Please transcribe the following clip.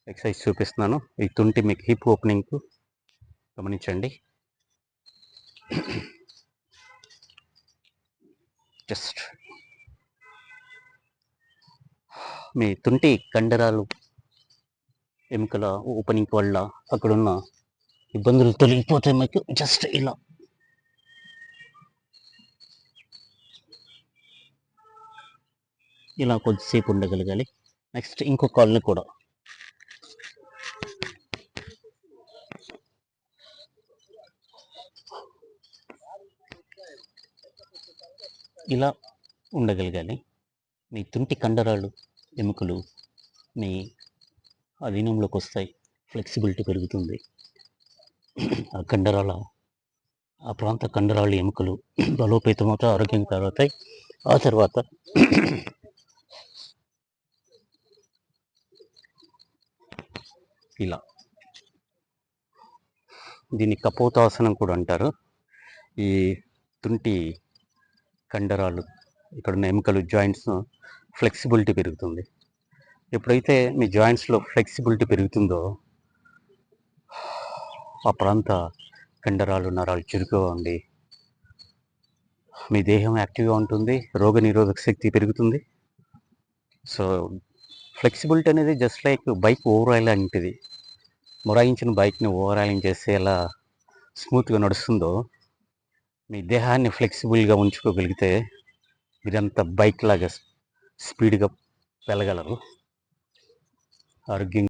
Exercise చూపిస్తున్నాను. ఈ తుంటి మీకు హిప్ ఓపెనింగ్కు గమనించండి. జస్ట్ మీ తుంటి కండరాలు ఎముకల ఓపెనింగ్ వల్ల అక్కడున్న ఇబ్బందులు తొలగిపోతాయి. మీకు జస్ట్ ఇలా కొద్దిసేపు ఉండగలగాలి. నెక్స్ట్ ఇంకో కాల్ని కూడా ఇలా ఉండగలగాలి. మీ తుంటి కండరాలు ఎముకలు మీ అధీనంలోకి వస్తాయి. ఫ్లెక్సిబిలిటీ పెరుగుతుంది. ఆ ప్రాంత కండరాలు ఎముకలు బలోపేతమవుతాయి, ఆరోగ్యంగా తయారవుతాయి. ఆ తర్వాత ఇలా దీన్ని కపోతాసనం కూడా అంటారు. ఈ తుంటి కండరాలు ఇక్కడున్న ఎముకలు జాయింట్స్ ఫ్లెక్సిబిలిటీ పెరుగుతుంది. ఎప్పుడైతే మీ జాయింట్స్లో ఫ్లెక్సిబిలిటీ పెరుగుతుందో ఆ ప్రాంత కండరాలు నరాలు చురుకుగా ఉండి మీ దేహం యాక్టివ్గా ఉంటుంది. రోగనిరోధక శక్తి పెరుగుతుంది. సో ఫ్లెక్సిబిలిటీ అనేది జస్ట్ లైక్ బైక్ ఓవరాయిల్ లాంటిది. మొరాయించిన బైక్ని ఓవరాయిలింగ్ చేస్తే ఎలా స్మూత్గా నడుస్తుందో మీ దేహాన్ని ఫ్లెక్సిబుల్గా ఉంచుకోగలిగితే మీరంతా బైక్ లాగా స్పీడ్గా వెళ్ళగలరు. ఆరోగ్యంగా